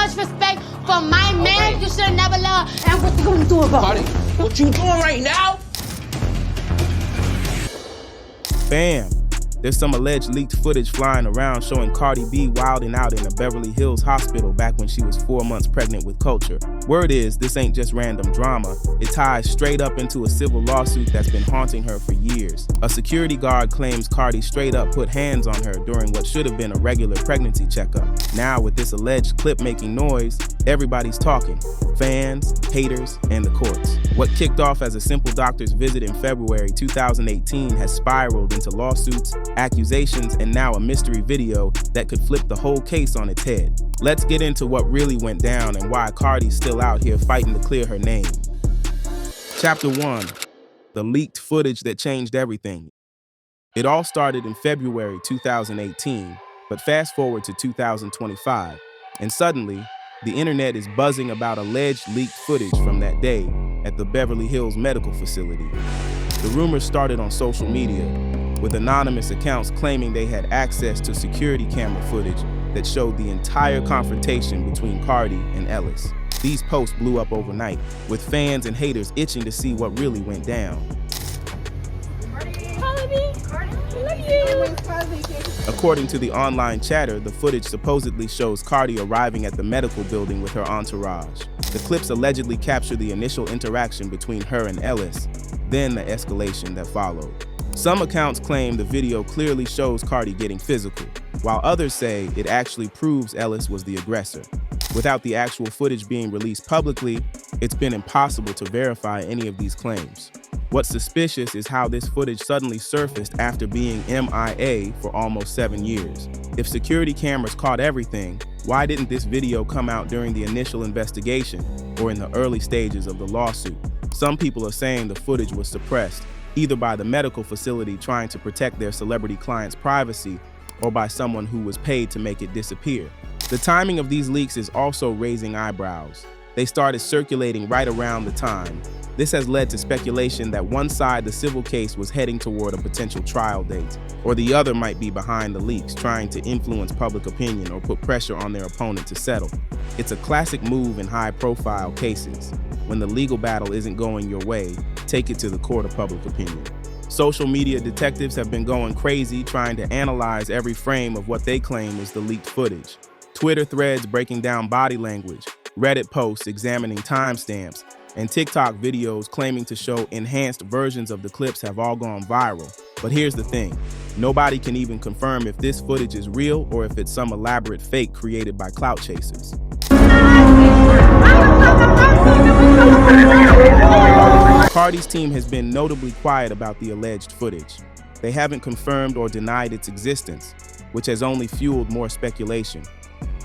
much respect for my man you should never love. And what you gonna do about Cardi, it? what you doing right now? Bam! There's some alleged leaked footage flying around showing Cardi B wilding out in a Beverly Hills hospital back when she was 4 months pregnant with Culture. Word is, this ain't just random drama. It ties straight up into a civil lawsuit that's been haunting her for years. A security guard claims Cardi straight up put hands on her during what should have been a regular pregnancy checkup. Now, with this alleged clip making noise, everybody's talking. Fans, haters, and the courts. What kicked off as a simple doctor's visit in February 2018 has spiraled into lawsuits, accusations, and now a mystery video that could flip the whole case on its head. Let's get into what really went down and why Cardi's still out here fighting to clear her name. Chapter 1. The leaked footage that changed everything. It all started in February 2018, but fast forward to 2025, and suddenly, the internet is buzzing about alleged leaked footage from that day at the Beverly Hills medical facility. The rumors started on social media, with anonymous accounts claiming they had access to security camera footage that showed the entire confrontation between Cardi and Ellis. These posts blew up overnight, with fans and haters itching to see what really went down. According to the online chatter, the footage supposedly shows Cardi arriving at the medical building with her entourage. The clips allegedly capture the initial interaction between her and Ellis, then the escalation that followed. Some accounts claim the video clearly shows Cardi getting physical, while others say it actually proves Ellis was the aggressor. Without the actual footage being released publicly, it's been impossible to verify any of these claims. What's suspicious is how this footage suddenly surfaced after being MIA for almost 7 years. If security cameras caught everything, why didn't this video come out during the initial investigation or in the early stages of the lawsuit? Some people are saying the footage was suppressed, either by the medical facility trying to protect their celebrity client's privacy or by someone who was paid to make it disappear. The timing of these leaks is also raising eyebrows. They started circulating right around the time. This has led to speculation that one side, the civil case, was heading toward a potential trial date, or the other might be behind the leaks, trying to influence public opinion or put pressure on their opponent to settle. It's a classic move in high-profile cases. When the legal battle isn't going your way, take it to the court of public opinion. Social media detectives have been going crazy trying to analyze every frame of what they claim is the leaked footage. Twitter threads breaking down body language, Reddit posts examining timestamps, and TikTok videos claiming to show enhanced versions of the clips have all gone viral. But here's the thing, nobody can even confirm if this footage is real or if it's some elaborate fake created by clout chasers. Cardi's team has been notably quiet about the alleged footage. They haven't confirmed or denied its existence, which has only fueled more speculation.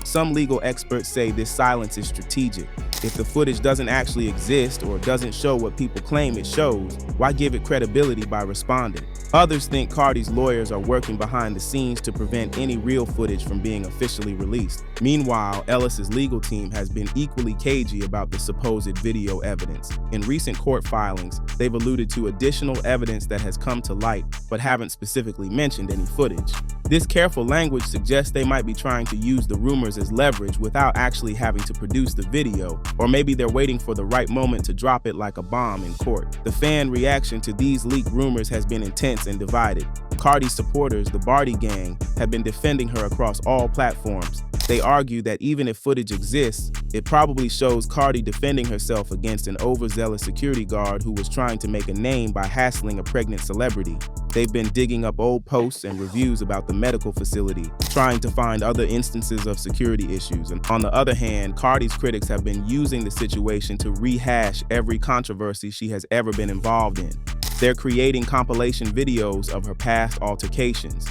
Some legal experts say this silence is strategic. If the footage doesn't actually exist or doesn't show what people claim it shows, why give it credibility by responding? Others think Cardi's lawyers are working behind the scenes to prevent any real footage from being officially released. Meanwhile, Ellis's legal team has been equally cagey about the supposed video evidence. In recent court filings, they've alluded to additional evidence that has come to light, but haven't specifically mentioned any footage. This careful language suggests they might be trying to use the rumors as leverage without actually having to produce the video, or maybe they're waiting for the right moment to drop it like a bomb in court. The fan reaction to these leaked rumors has been intense and divided. Cardi's supporters, the Barty Gang, have been defending her across all platforms. They argue that even if footage exists, it probably shows Cardi defending herself against an overzealous security guard who was trying to make a name by hassling a pregnant celebrity. They've been digging up old posts and reviews about the medical facility, trying to find other instances of security issues. And on the other hand, Cardi's critics have been using the situation to rehash every controversy she has ever been involved in. They're creating compilation videos of her past altercations,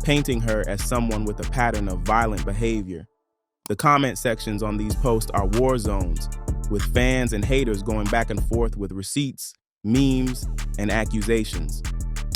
painting her as someone with a pattern of violent behavior. The comment sections on these posts are war zones, with fans and haters going back and forth with receipts, memes, and accusations.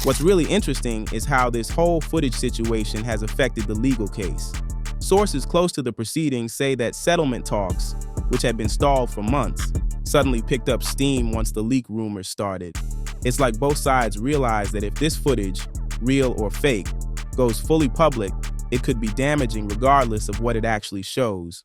What's really interesting is how this whole footage situation has affected the legal case. Sources close to the proceedings say that settlement talks, which had been stalled for months, suddenly picked up steam once the leak rumors started. It's like both sides realize that if this footage, real or fake, goes fully public, it could be damaging regardless of what it actually shows.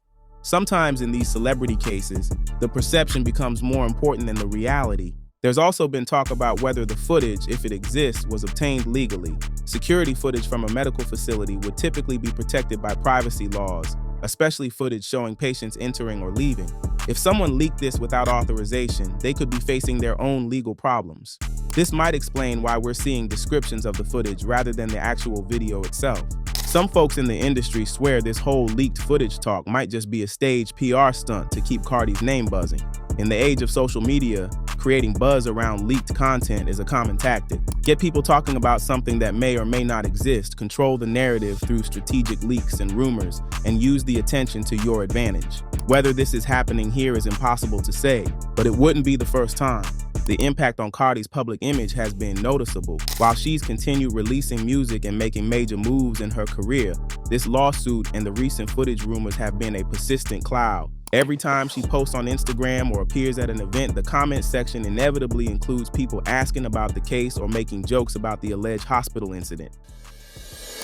Sometimes in these celebrity cases, the perception becomes more important than the reality. There's also been talk about whether the footage, if it exists, was obtained legally. Security footage from a medical facility would typically be protected by privacy laws, especially footage showing patients entering or leaving. If someone leaked this without authorization, they could be facing their own legal problems. This might explain why we're seeing descriptions of the footage rather than the actual video itself. Some folks in the industry swear this whole leaked footage talk might just be a staged PR stunt to keep Cardi's name buzzing. In the age of social media, creating buzz around leaked content is a common tactic. Get people talking about something that may or may not exist, control the narrative through strategic leaks and rumors, and use the attention to your advantage. Whether this is happening here is impossible to say, but it wouldn't be the first time. The impact on Cardi's public image has been noticeable. While she's continued releasing music and making major moves in her career, this lawsuit and the recent footage rumors have been a persistent cloud. Every time she posts on Instagram or appears at an event, the comment section inevitably includes people asking about the case or making jokes about the alleged hospital incident.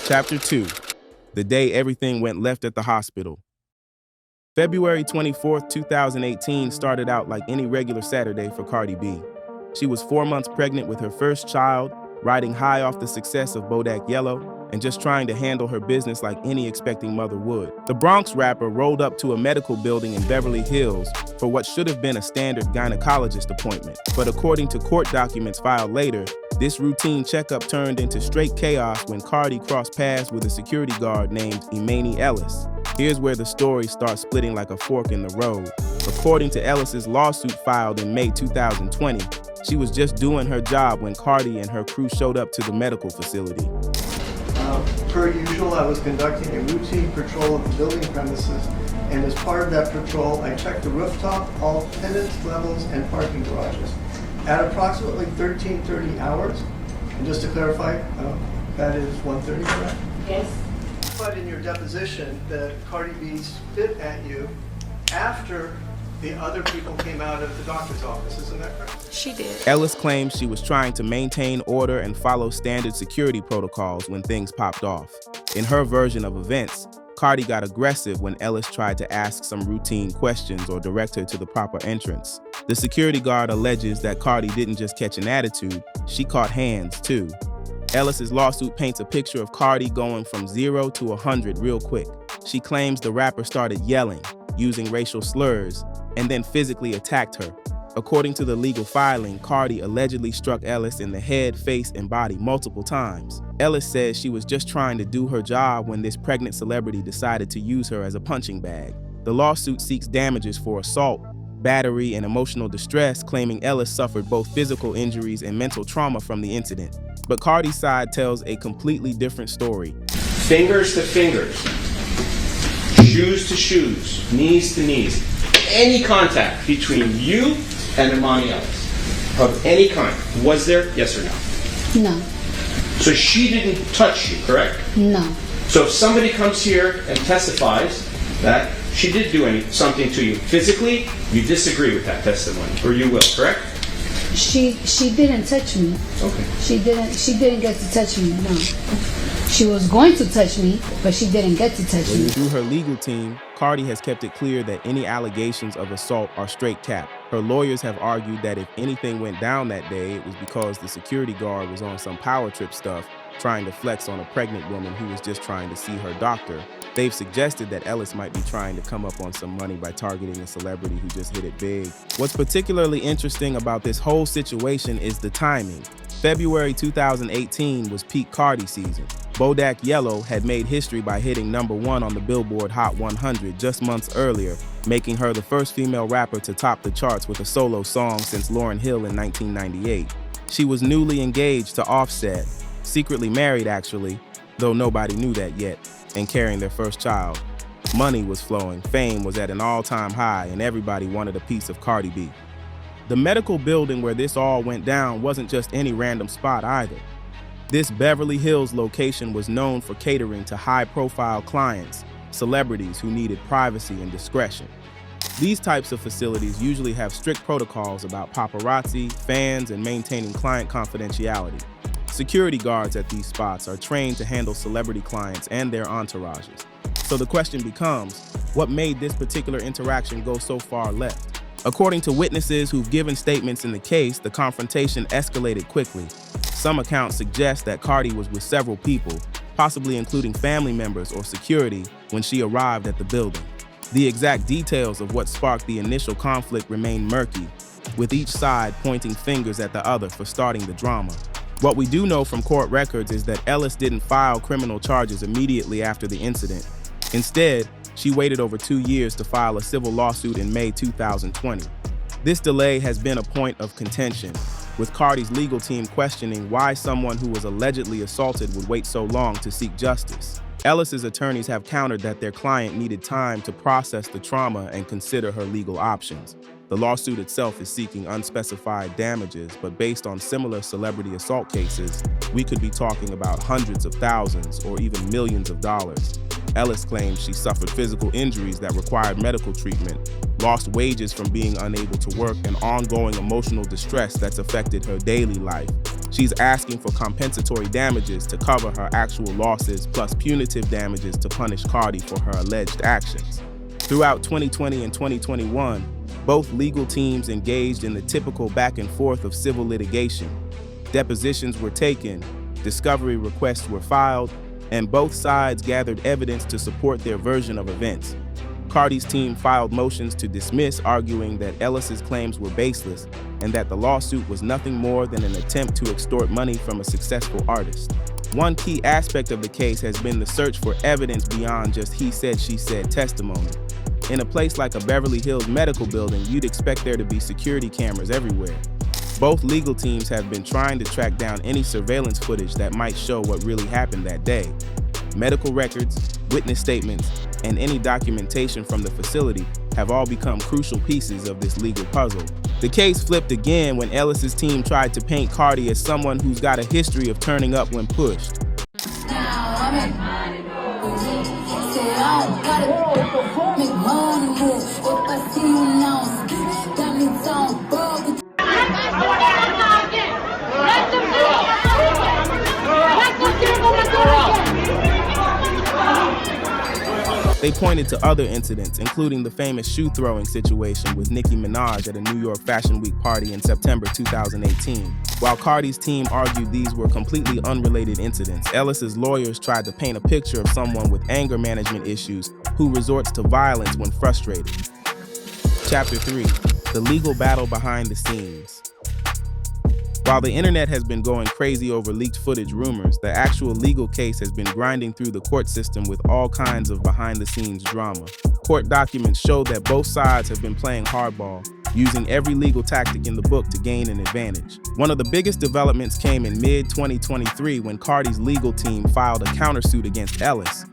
Chapter 2. The day everything went left at the hospital. February 24th, 2018 started out like any regular Saturday for Cardi B. She was 4 months pregnant with her first child, riding high off the success of Bodak Yellow, and just trying to handle her business like any expecting mother would. The Bronx rapper rolled up to a medical building in Beverly Hills for what should have been a standard gynecologist appointment. But according to court documents filed later, this routine checkup turned into straight chaos when Cardi crossed paths with a security guard named Emani Ellis. Here's where the story starts splitting like a fork in the road. According to Ellis's lawsuit filed in May 2020, she was just doing her job when Cardi and her crew showed up to the medical facility. Per usual, I was conducting a routine patrol of the building premises, and as part of that patrol, I checked the rooftop, all tenants levels, and parking garages. At approximately 13:30 hours, and just to clarify, that is 1:30, correct? Yes. But in your deposition, that Cardi B spit at you after the other people came out of the doctor's office, isn't that correct? She did. Ellis claims she was trying to maintain order and follow standard security protocols when things popped off. In her version of events, Cardi got aggressive when Ellis tried to ask some routine questions or direct her to the proper entrance. The security guard alleges that Cardi didn't just catch an attitude, she caught hands too. Ellis's lawsuit paints a picture of Cardi going from 0 to 100 real quick. She claims the rapper started yelling, using racial slurs, and then physically attacked her. According to the legal filing, Cardi allegedly struck Ellis in the head, face, and body multiple times. Ellis says she was just trying to do her job when this pregnant celebrity decided to use her as a punching bag. The lawsuit seeks damages for assault, battery, and emotional distress, claiming Ellis suffered both physical injuries and mental trauma from the incident. But Cardi's side tells a completely different story. Fingers to fingers, shoes to shoes, knees to knees. Any contact between you and Emani Ellis of any kind, was there, yes or no? No. So she didn't touch you, correct? No. So if somebody comes here and testifies that she did do something to you physically, you disagree with that testimony, or you will, correct? She didn't touch me. Okay. She didn't get to touch me, no. She was going to touch me, but she didn't get to touch me. Through her legal team, Cardi has kept it clear that any allegations of assault are straight cap. Her lawyers have argued that if anything went down that day, it was because the security guard was on some power trip stuff, trying to flex on a pregnant woman who was just trying to see her doctor. They've suggested that Ellis might be trying to come up on some money by targeting a celebrity who just hit it big. What's particularly interesting about this whole situation is the timing. February 2018 was peak Cardi season. Bodak Yellow had made history by hitting #1 on the Billboard Hot 100 just months earlier, making her the first female rapper to top the charts with a solo song since Lauryn Hill in 1998. She was newly engaged to Offset, secretly married actually, though nobody knew that yet, and carrying their first child. Money was flowing, fame was at an all-time high, and everybody wanted a piece of Cardi B. The medical building where this all went down wasn't just any random spot either. This Beverly Hills location was known for catering to high-profile clients, celebrities who needed privacy and discretion. These types of facilities usually have strict protocols about paparazzi, fans, and maintaining client confidentiality. Security guards at these spots are trained to handle celebrity clients and their entourages. So the question becomes, What made this particular interaction go so far left? According to witnesses who've given statements in the case, the confrontation escalated quickly. Some accounts suggest that Cardi was with several people, possibly including family members or security, when she arrived at the building. The exact details of what sparked the initial conflict remain murky, with each side pointing fingers at the other for starting the drama. What we do know from court records is that Ellis didn't file criminal charges immediately after the incident. Instead, she waited over 2 years to file a civil lawsuit in May 2020. This delay has been a point of contention, with Cardi's legal team questioning why someone who was allegedly assaulted would wait so long to seek justice. Ellis's attorneys have countered that their client needed time to process the trauma and consider her legal options. The lawsuit itself is seeking unspecified damages, but based on similar celebrity assault cases, we could be talking about hundreds of thousands or even millions of dollars. Ellis claims she suffered physical injuries that required medical treatment, lost wages from being unable to work, and ongoing emotional distress that's affected her daily life. She's asking for compensatory damages to cover her actual losses, plus punitive damages to punish Cardi for her alleged actions. Throughout 2020 and 2021, both legal teams engaged in the typical back and forth of civil litigation. Depositions were taken, discovery requests were filed, and both sides gathered evidence to support their version of events. Cardi's team filed motions to dismiss, arguing that Ellis's claims were baseless and that the lawsuit was nothing more than an attempt to extort money from a successful artist. One key aspect of the case has been the search for evidence beyond just he said, she said testimony. In a place like a Beverly Hills medical building, you'd expect there to be security cameras everywhere. Both legal teams have been trying to track down any surveillance footage that might show what really happened that day. Medical records, witness statements, and any documentation from the facility have all become crucial pieces of this legal puzzle. The case flipped again when Ellis's team tried to paint Cardi as someone who's got a history of turning up when pushed. They pointed to other incidents, including the famous shoe-throwing situation with Nicki Minaj at a New York Fashion Week party in September 2018. While Cardi's team argued these were completely unrelated incidents, Ellis's lawyers tried to paint a picture of someone with anger management issues who resorts to violence when frustrated. Chapter 3: The Legal Battle Behind the Scenes. While the internet has been going crazy over leaked footage rumors, the actual legal case has been grinding through the court system with all kinds of behind-the-scenes drama. Court documents show that both sides have been playing hardball, using every legal tactic in the book to gain an advantage. One of the biggest developments came in mid-2023 when Cardi's legal team filed a countersuit against Ellis.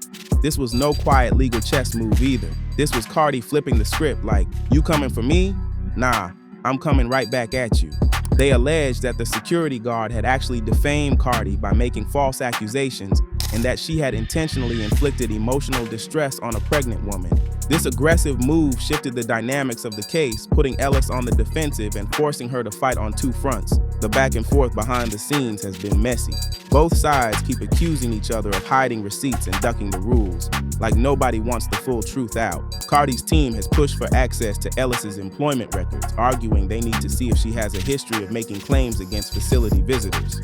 This was no quiet legal chess move either. This was Cardi flipping the script like, "You coming for me? Nah, I'm coming right back at you." They alleged that the security guard had actually defamed Cardi by making false accusations and that she had intentionally inflicted emotional distress on a pregnant woman. This aggressive move shifted the dynamics of the case, putting Ellis on the defensive and forcing her to fight on two fronts. The back and forth behind the scenes has been messy. Both sides keep accusing each other of hiding receipts and ducking the rules, like nobody wants the full truth out. Cardi's team has pushed for access to Ellis's employment records, arguing they need to see if she has a history of making claims against facility visitors.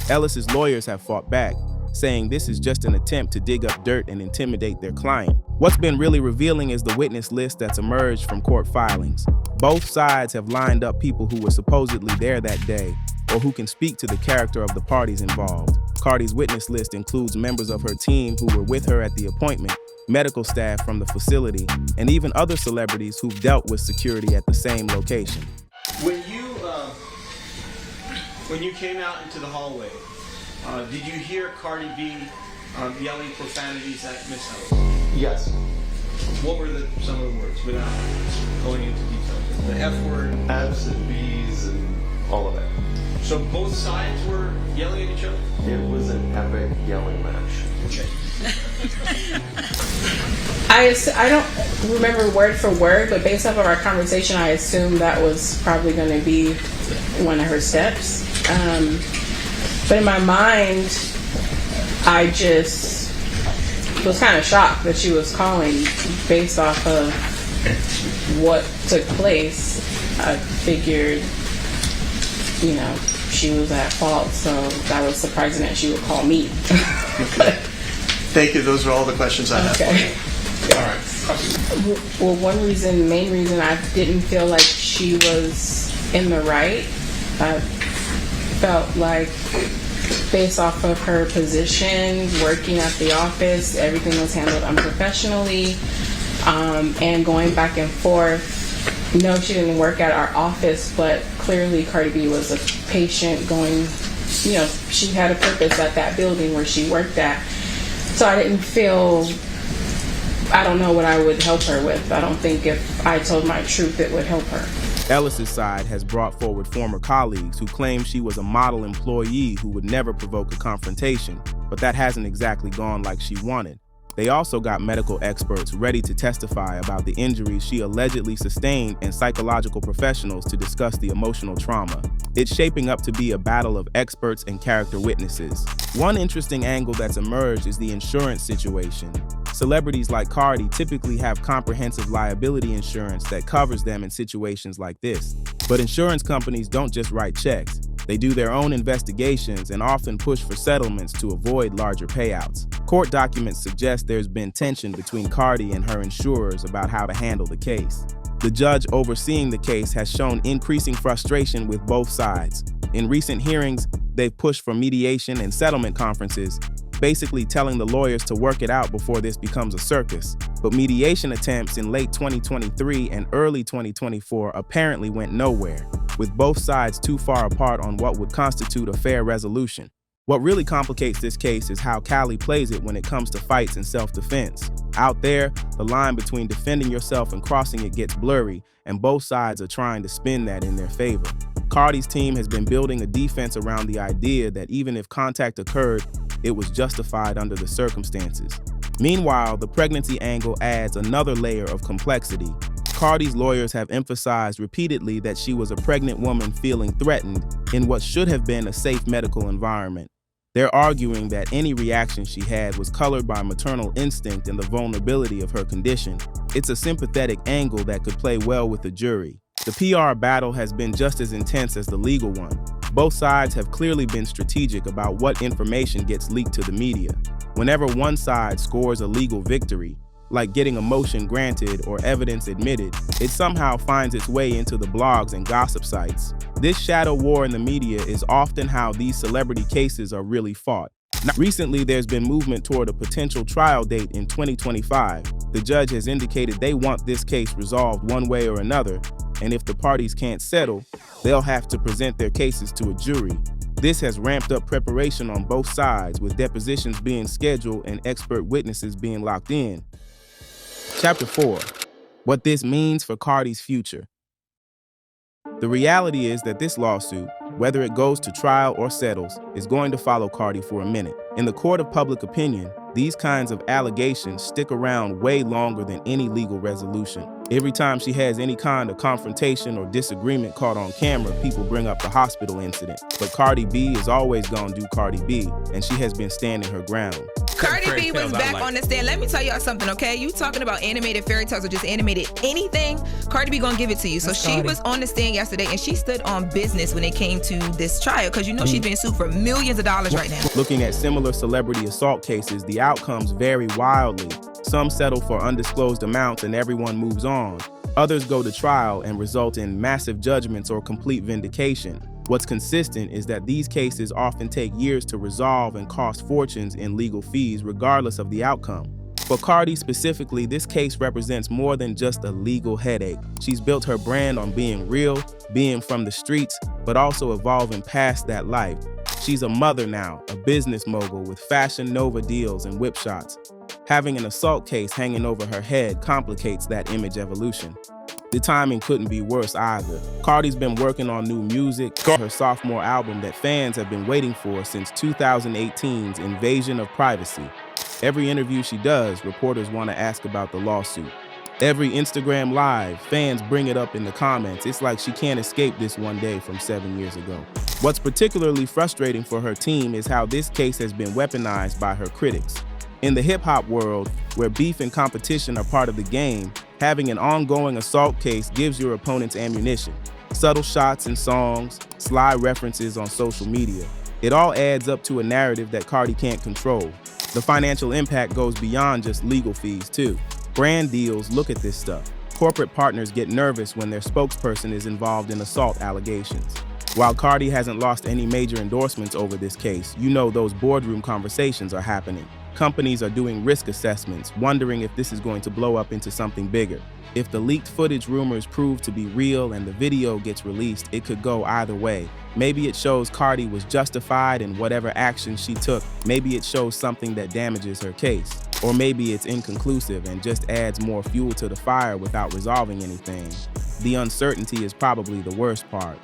Ellis's lawyers have fought back, saying this is just an attempt to dig up dirt and intimidate their client. What's been really revealing is the witness list that's emerged from court filings. Both sides have lined up people who were supposedly there that day, or who can speak to the character of the parties involved. Cardi's witness list includes members of her team who were with her at the appointment, medical staff from the facility, and even other celebrities who've dealt with security at the same location. When you came out into the hallway, did you hear Cardi B yelling profanities at Miss Ellis? Yes. What were some of the words, without going into details? The F word? F's and B's and all of that. So both sides were yelling at each other? It was an epic yelling match. Okay. I don't remember word for word, but based off of our conversation, I assumed that was probably going to be one of her steps. But in my mind, I just was kind of shocked that she was calling based off of what took place. I figured, she was at fault, so that was surprising that she would call me. Okay. Thank you. Those are all the questions I have. Okay. All right. Well, main reason I didn't feel like she was in the right, I felt like based off of her position, working at the office, everything was handled unprofessionally, and going back and forth. No, she didn't work at our office, but clearly Cardi B was a patient going, she had a purpose at that building where she worked at. So I didn't feel, I don't know what I would help her with. I don't think if I told my truth, it would help her. Ellis's side has brought forward former colleagues who claim she was a model employee who would never provoke a confrontation, but that hasn't exactly gone like she wanted. They also got medical experts ready to testify about the injuries she allegedly sustained and psychological professionals to discuss the emotional trauma. It's shaping up to be a battle of experts and character witnesses. One interesting angle that's emerged is the insurance situation. Celebrities like Cardi typically have comprehensive liability insurance that covers them in situations like this. But insurance companies don't just write checks. They do their own investigations and often push for settlements to avoid larger payouts. Court documents suggest there's been tension between Cardi and her insurers about how to handle the case. The judge overseeing the case has shown increasing frustration with both sides. In recent hearings, they've pushed for mediation and settlement conferences, basically telling the lawyers to work it out before this becomes a circus. But mediation attempts in late 2023 and early 2024 apparently went nowhere, with both sides too far apart on what would constitute a fair resolution. What really complicates this case is how Cali plays it when it comes to fights and self-defense. Out there, the line between defending yourself and crossing it gets blurry, and both sides are trying to spin that in their favor. Cardi's team has been building a defense around the idea that even if contact occurred, it was justified under the circumstances. Meanwhile, the pregnancy angle adds another layer of complexity. Cardi's lawyers have emphasized repeatedly that she was a pregnant woman feeling threatened in what should have been a safe medical environment. They're arguing that any reaction she had was colored by maternal instinct and the vulnerability of her condition. It's a sympathetic angle that could play well with the jury. The PR battle has been just as intense as the legal one. Both sides have clearly been strategic about what information gets leaked to the media. Whenever one side scores a legal victory, like getting a motion granted or evidence admitted, it somehow finds its way into the blogs and gossip sites. This shadow war in the media is often how these celebrity cases are really fought. Recently, there's been movement toward a potential trial date in 2025. The judge has indicated they want this case resolved one way or another, and if the parties can't settle, they'll have to present their cases to a jury. This has ramped up preparation on both sides, with depositions being scheduled and expert witnesses being locked in. Chapter 4. What this means for Cardi's future. The reality is that this lawsuit, whether it goes to trial or settles, is going to follow Cardi for a minute. In the court of public opinion, these kinds of allegations stick around way longer than any legal resolution. Every time she has any kind of confrontation or disagreement caught on camera, people bring up the hospital incident. But Cardi B is always gonna do Cardi B, and she has been standing her ground. Cardi B was back on the stand. Let me tell y'all something, okay? You talking about animated fairy tales or just animated anything, Cardi B gonna give it to you. So she was on the stand yesterday, and she stood on business when it came to this trial, because you know she's being sued for millions of dollars right now. Looking at similar celebrity assault cases, the outcomes vary wildly. Some settle for undisclosed amounts and everyone moves on. Others go to trial and result in massive judgments or complete vindication. What's consistent is that these cases often take years to resolve and cost fortunes in legal fees regardless of the outcome. For Cardi specifically, this case represents more than just a legal headache. She's built her brand on being real, being from the streets, but also evolving past that life. She's a mother now, a business mogul with Fashion Nova deals and whip shots. Having an assault case hanging over her head complicates that image evolution. The timing couldn't be worse either. Cardi's been working on new music, her sophomore album that fans have been waiting for since 2018's Invasion of Privacy. Every interview she does, reporters want to ask about the lawsuit. Every Instagram Live, fans bring it up in the comments. It's like she can't escape this one day from 7 years ago. What's particularly frustrating for her team is how this case has been weaponized by her critics. In the hip-hop world, where beef and competition are part of the game, having an ongoing assault case gives your opponents ammunition. Subtle shots in songs, sly references on social media. It all adds up to a narrative that Cardi can't control. The financial impact goes beyond just legal fees, too. Brand deals look at this stuff. Corporate partners get nervous when their spokesperson is involved in assault allegations. While Cardi hasn't lost any major endorsements over this case, you know those boardroom conversations are happening. Companies are doing risk assessments, wondering if this is going to blow up into something bigger. If the leaked footage rumors prove to be real and the video gets released, it could go either way. Maybe it shows Cardi was justified in whatever action she took. Maybe it shows something that damages her case. Or maybe it's inconclusive and just adds more fuel to the fire without resolving anything. The uncertainty is probably the worst part.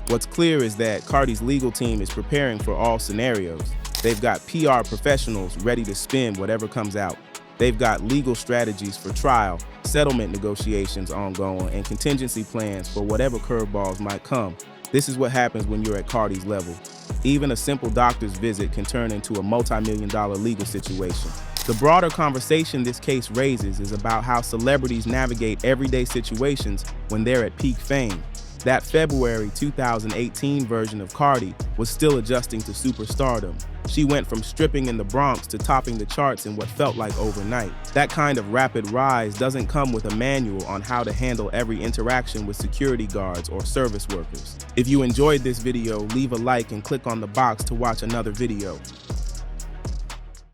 What's clear is that Cardi's legal team is preparing for all scenarios. They've got PR professionals ready to spin whatever comes out. They've got legal strategies for trial, settlement negotiations ongoing, and contingency plans for whatever curveballs might come. This is what happens when you're at Cardi's level. Even a simple doctor's visit can turn into a multi-million-dollar legal situation. The broader conversation this case raises is about how celebrities navigate everyday situations when they're at peak fame. That February 2018 version of Cardi was still adjusting to superstardom. She went from stripping in the Bronx to topping the charts in what felt like overnight. That kind of rapid rise doesn't come with a manual on how to handle every interaction with security guards or service workers. If you enjoyed this video, leave a like and click on the box to watch another video.